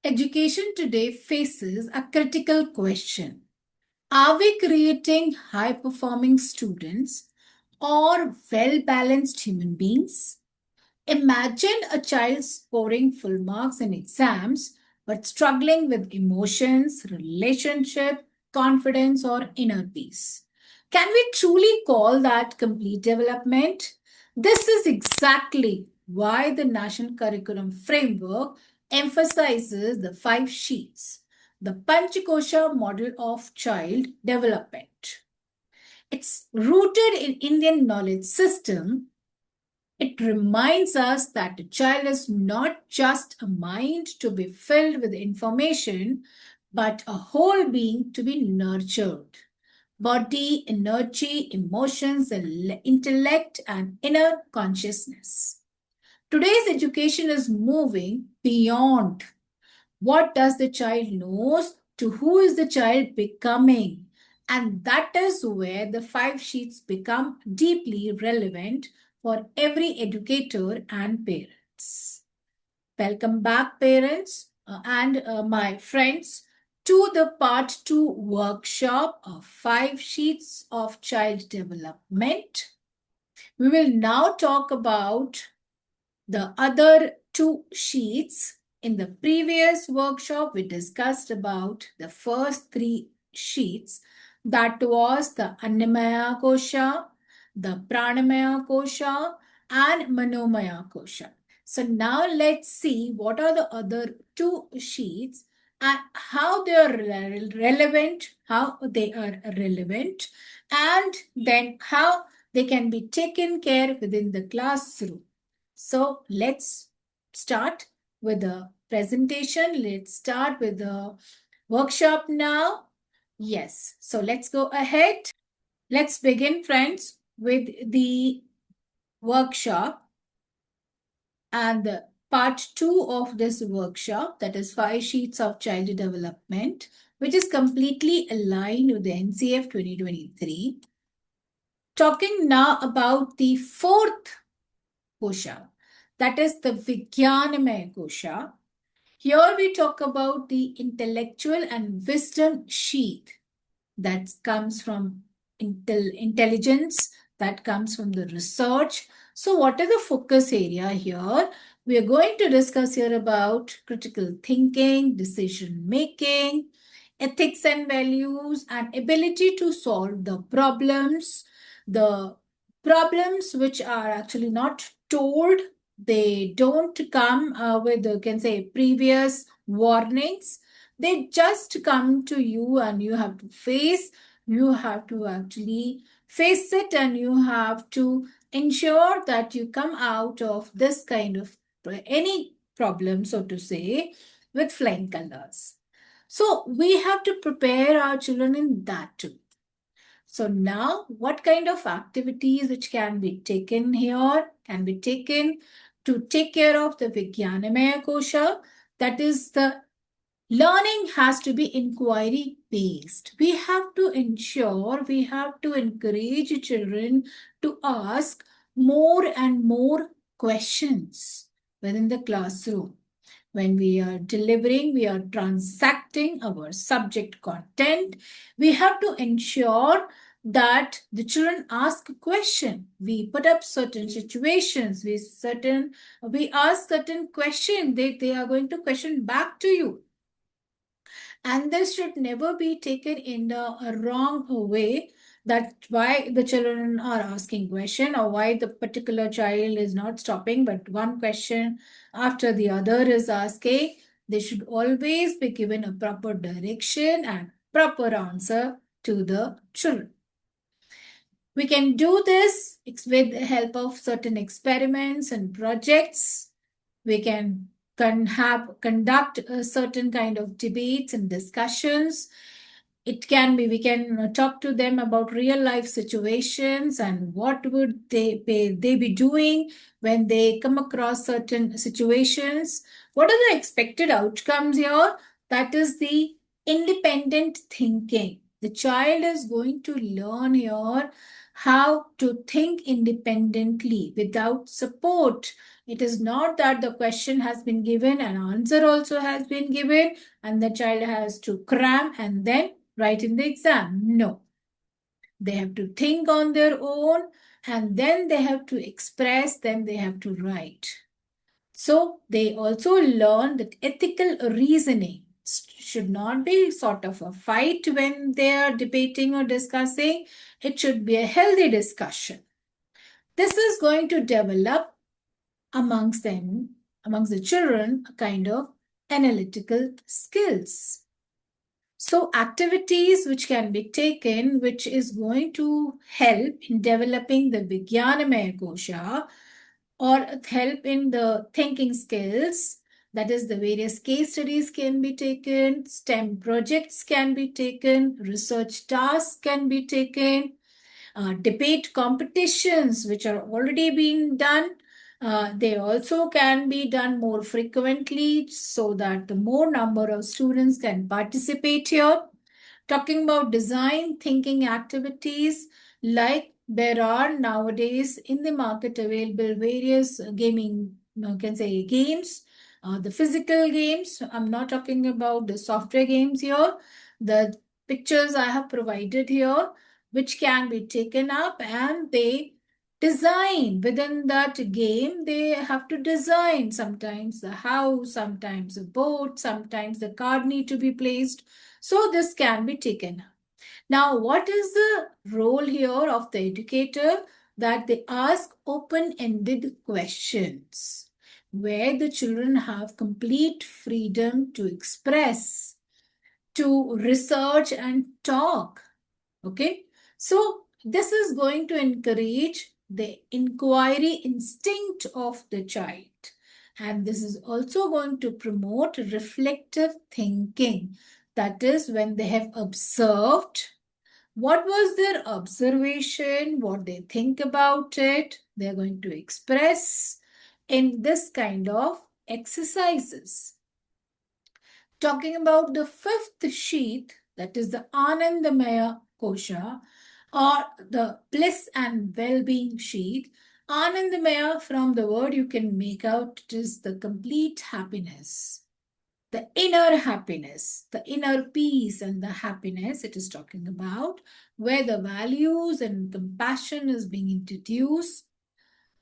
Education today faces a critical question. Are we creating high performing students or well balanced human beings? Imagine a child scoring full marks in exams but struggling with emotions, relationship, confidence, or inner peace. Can we truly call that complete development? This is exactly why the National Curriculum Framework emphasizes the five sheaths, the Pancha Kosha model of child development. It's rooted in Indian knowledge system. It reminds us that a child is not just a mind to be filled with information, but a whole being to be nurtured. Body, energy, emotions, intellect, and inner consciousness. Today's education is moving beyond what does the child knows to who is the child becoming. And that is where the five sheets become deeply relevant for every educator and parents. Welcome back, parents and my friends, to the part 2 workshop of five sheets of child development. We will now talk about the other two sheets. In the previous workshop, we discussed about the first three sheets. That was the Annamaya Kosha, the Pranamaya Kosha, and Manomaya Kosha. So now let's see what are the other two sheets and how they are relevant, and then how they can be taken care within the classroom. So let's start with the presentation. Let's start with the workshop now. Yes, so let's go ahead. Let's begin, friends, with the workshop and the part 2 of this workshop, that is 5 sheets of child development, which is completely aligned with the NCF 2023. Talking now about the fourth kosha, that is the Vijnanamaya kosha. Here we talk about the intellectual and wisdom sheath that comes from intelligence, that comes from the research. So what is the focus area here? We are going to discuss here about critical thinking, decision making, ethics and values, and ability to solve the problems which are actually not told. They don't come with, you can say, previous warnings. They just come to you and you have to actually face it, and you have to ensure that you come out of this kind of any problem, so to say, with flying colors. So we have to prepare our children in that too. So now what kind of activities which can be taken here can be taken to take care of the Vijnanamaya Kosha, that is the learning has to be inquiry based. We have to ensure, we have to encourage children to ask more and more questions within the classroom. When we are delivering, we are transacting our subject content. We have to ensure that the children ask a question. We put up certain situations. We ask certain questions. They are going to question back to you. And this should never be taken in a wrong way, that why the children are asking question or why the particular child is not stopping, but one question after the other is asking. They should always be given a proper direction and proper answer to the children. We can do this with the help of certain experiments and projects. We can conduct a certain kind of debates and discussions. It can be, we can talk to them about real life situations and what would they be doing when they come across certain situations. What are the expected outcomes here? That is the independent thinking. The child is going to learn here how to think independently without support. It is not that the question has been given, an answer also has been given, and the child has to cram and then write in the exam. No. They have to think on their own, and then they have to express, then they have to write. So they also learn that ethical reasoning should not be sort of a fight when they are debating or discussing. It should be a healthy discussion. This is going to develop amongst them, amongst the children, a kind of analytical skills. So activities which can be taken, which is going to help in developing the Vijnanamaya Kosha or help in the thinking skills, that is the various case studies can be taken, STEM projects can be taken, research tasks can be taken, debate competitions which are already being done. They also can be done more frequently so that the more number of students can participate here. Talking about design thinking activities, like there are nowadays in the market available various gaming, you can say games, the physical games. I'm not talking about the software games here. The pictures I have provided here, which can be taken up, and they design within that game. They have to design sometimes the house, sometimes a boat, sometimes the card need to be placed. So this can be taken. Now, what is the role here of the educator? That they ask open-ended questions where the children have complete freedom to express, to research and talk. Okay, so this is going to encourage the inquiry instinct of the child. And this is also going to promote reflective thinking. That is, when they have observed, what was their observation, what they think about it, they're going to express in this kind of exercises. Talking about the fifth sheath, that is the Anandamaya Kosha, or the Bliss and Well-being sheath. Anandamaya, from the word you can make out, it is the complete happiness, the inner peace and the happiness it is talking about, where the values and compassion is being introduced,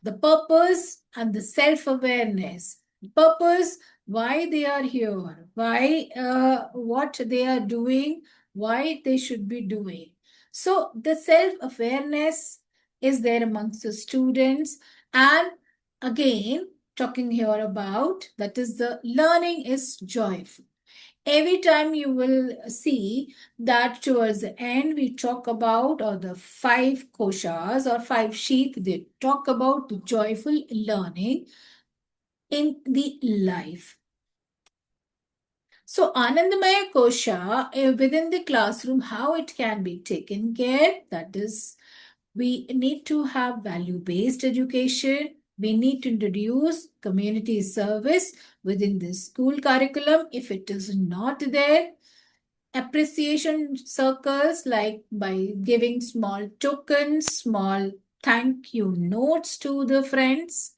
the purpose and the self-awareness. Purpose, why they are here, why, what they are doing, why they should be doing. So the self-awareness is there amongst the students. And again, talking here about, that is the learning is joyful. Every time you will see that towards the end we talk about, or the five koshas or five sheath, they talk about the joyful learning in the life. So Anandamaya Kosha, within the classroom, how it can be taken care, that is, we need to have value-based education. We need to introduce community service within the school curriculum. If it is not there, appreciation circles, like by giving small tokens, small thank you notes to the friends.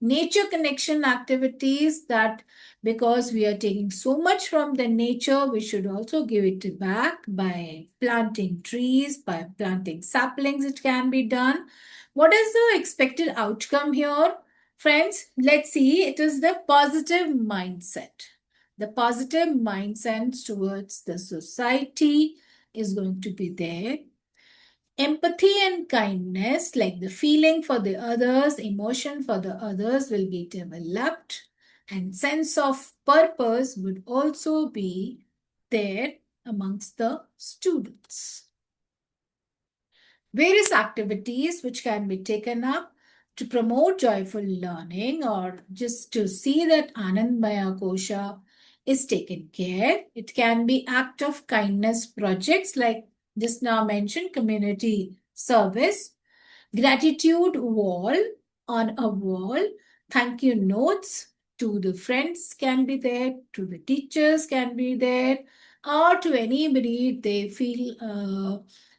Nature connection activities, that because we are taking so much from the nature, we should also give it back by planting trees, by planting saplings, it can be done. What is the expected outcome here? Friends, let's see, it is the positive mindset. The positive mindset towards the society is going to be there. Empathy and kindness, like the feeling for the others, emotion for the others, will be developed. And sense of purpose would also be there amongst the students. Various activities which can be taken up to promote joyful learning, or just to see that Anandmaya Kosha is taken care. It can be act of kindness projects, like just now mentioned, community service, gratitude wall on a wall, thank you notes to the friends can be there, to the teachers can be there, or to anybody they feel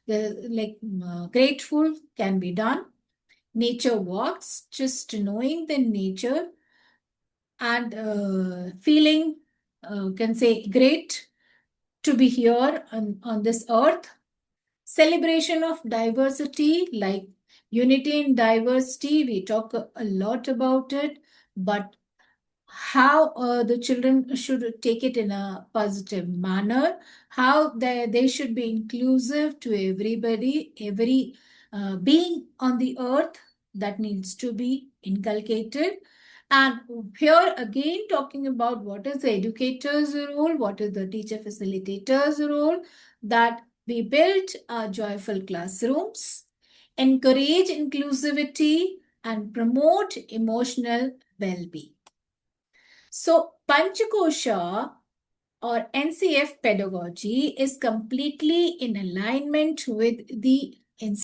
grateful can be done. Nature walks, just knowing the nature and feeling, can say, great to be here on this earth. Celebration of diversity, like unity in diversity, we talk a lot about it, but how the children should take it in a positive manner, how they should be inclusive to everybody, every being on the earth, that needs to be inculcated. And here again, talking about what is the educator's role, what is the teacher facilitator's role, that we build joyful classrooms, encourage inclusivity, and promote emotional well-being. So, Pancha Kosha or NCF pedagogy is completely in alignment with the NCF.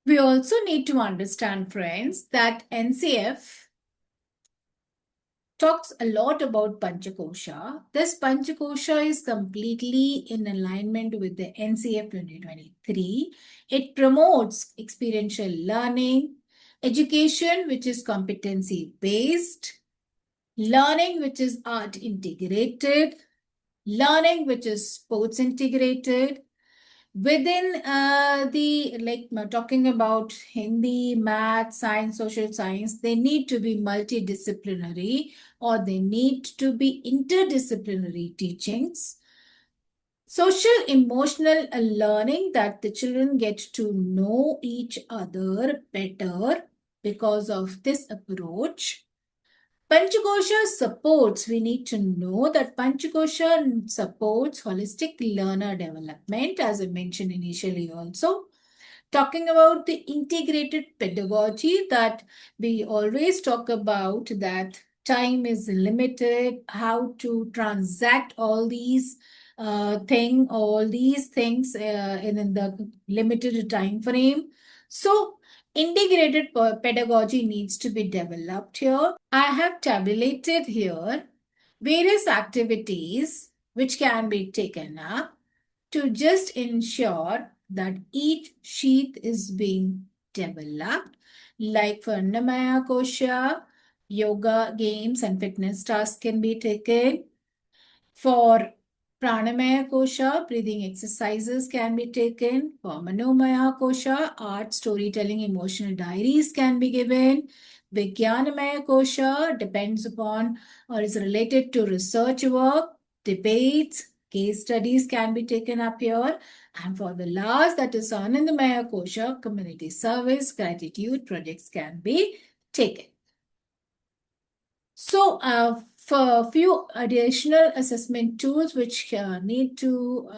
We also need to understand, friends, that NCF talks a lot about Pancha Kosha. This Pancha Kosha is completely in alignment with the NCF 2023. It promotes experiential learning, education which is competency based, learning which is art integrated, learning which is sports integrated. Within talking about Hindi, math, science, social science, they need to be multidisciplinary, or they need to be interdisciplinary teachings. Social emotional learning, that the children get to know each other better because of this approach. Pancha Kosha supports, we need to know that Pancha Kosha supports holistic learner development, as I mentioned initially also. Talking about the integrated pedagogy, that we always talk about, that time is limited, how to transact all these things in the limited time frame. So integrated pedagogy needs to be developed here. I have tabulated here various activities which can be taken up to just ensure that each sheath is being developed. Like for Annamaya Kosha, yoga, games, and fitness tasks can be taken. For Pranamaya Kosha, breathing exercises can be taken. For Manomaya Kosha, art, storytelling, emotional diaries can be given. Vijnanamaya Kosha depends upon or is related to research work, debates, case studies can be taken up here. And for the last, that is Anandamaya Kosha, community service, gratitude projects can be taken. So, for a few additional assessment tools which need to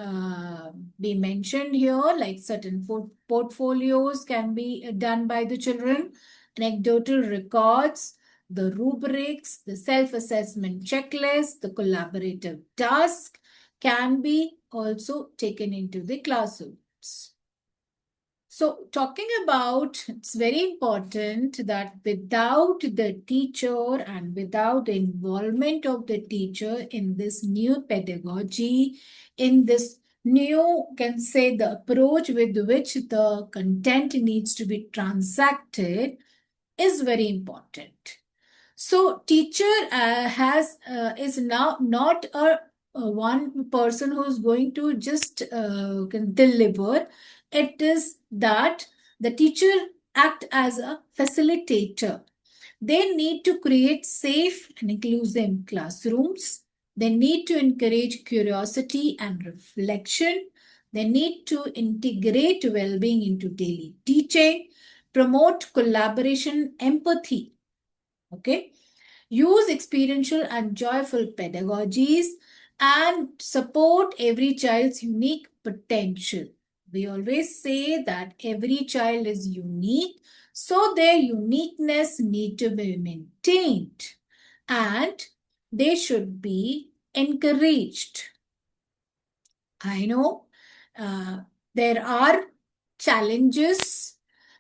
be mentioned here, like certain portfolios can be done by the children, anecdotal records, the rubrics, the self-assessment checklist, the collaborative task can be also taken into the classrooms. So talking about, it's very important that without the teacher and without the involvement of the teacher in this new pedagogy, in this new, can say, the approach with which the content needs to be transacted is very important. So teacher is now not a one person who is going to just can deliver. It is that the teacher act as a facilitator. They need to create safe and inclusive classrooms. They need to encourage curiosity and reflection. They need to integrate well-being into daily teaching, promote collaboration, empathy. Okay. Use experiential and joyful pedagogies and support every child's unique potential. We always say that every child is unique, so their uniqueness need to be maintained and they should be encouraged. I know there are challenges.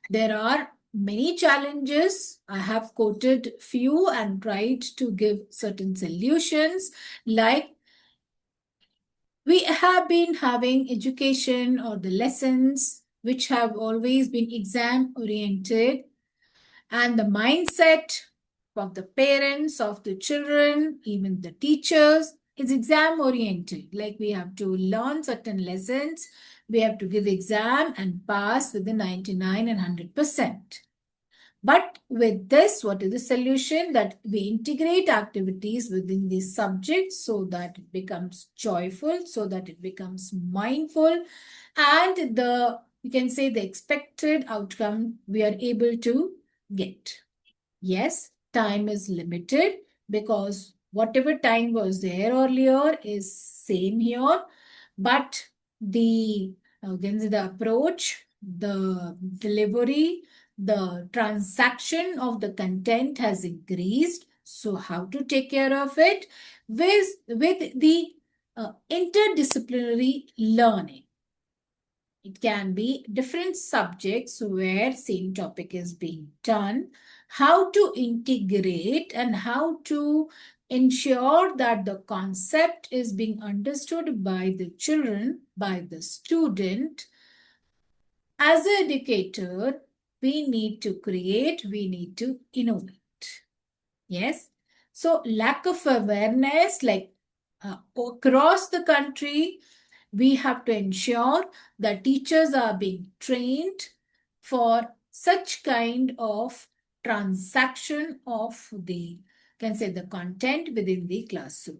There are many challenges. I have quoted few and tried to give certain solutions, like We have been having education or the lessons which have always been exam oriented, and the mindset of the parents, of the children, even the teachers is exam oriented. Like we have to learn certain lessons, we have to give exam and pass with the 99 and 100%. But with this, what is the solution? That we integrate activities within these subjects so that it becomes joyful, so that it becomes mindful, and you can say the expected outcome we are able to get. Yes, time is limited because whatever time was there earlier is same here, but the again the approach, the delivery, the transaction of the content has increased. So how to take care of it with the interdisciplinary learning? It can be different subjects where same topic is being done. How to integrate and how to ensure that the concept is being understood by the children, by the student. As an educator, we need to create, we need to innovate. Yes. So lack of awareness, like across the country, we have to ensure that teachers are being trained for such kind of transaction of the, can say, the content within the classroom.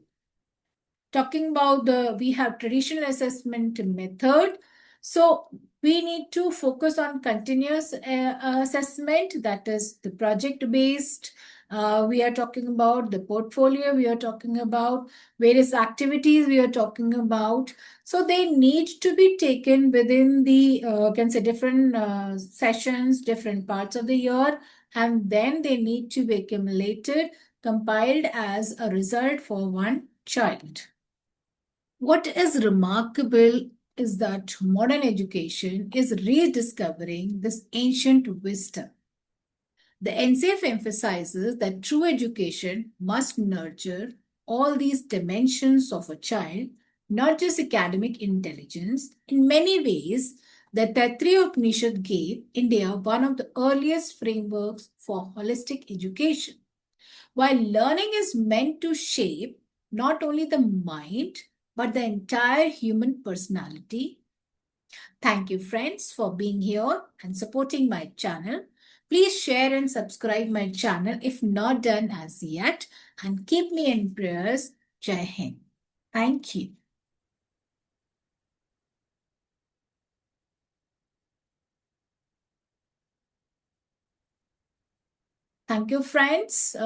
Talking about we have traditional assessment method. So we need to focus on continuous assessment, that is the project based. We are talking about the portfolio, we are talking about various activities we are talking about. So they need to be taken within the can say different sessions, different parts of the year, and then they need to be accumulated, compiled as a result for one child. What is remarkable is that modern education is rediscovering this ancient wisdom. The NCF emphasizes that true education must nurture all these dimensions of a child, not just academic intelligence. In many ways, the Taittiriya Upanishad gave India one of the earliest frameworks for holistic education. While learning is meant to shape not only the mind, but the entire human personality. Thank you, friends, for being here and supporting my channel. Please share and subscribe my channel if not done as yet, and keep me in prayers. Jai Hind. Thank you. Thank you, friends.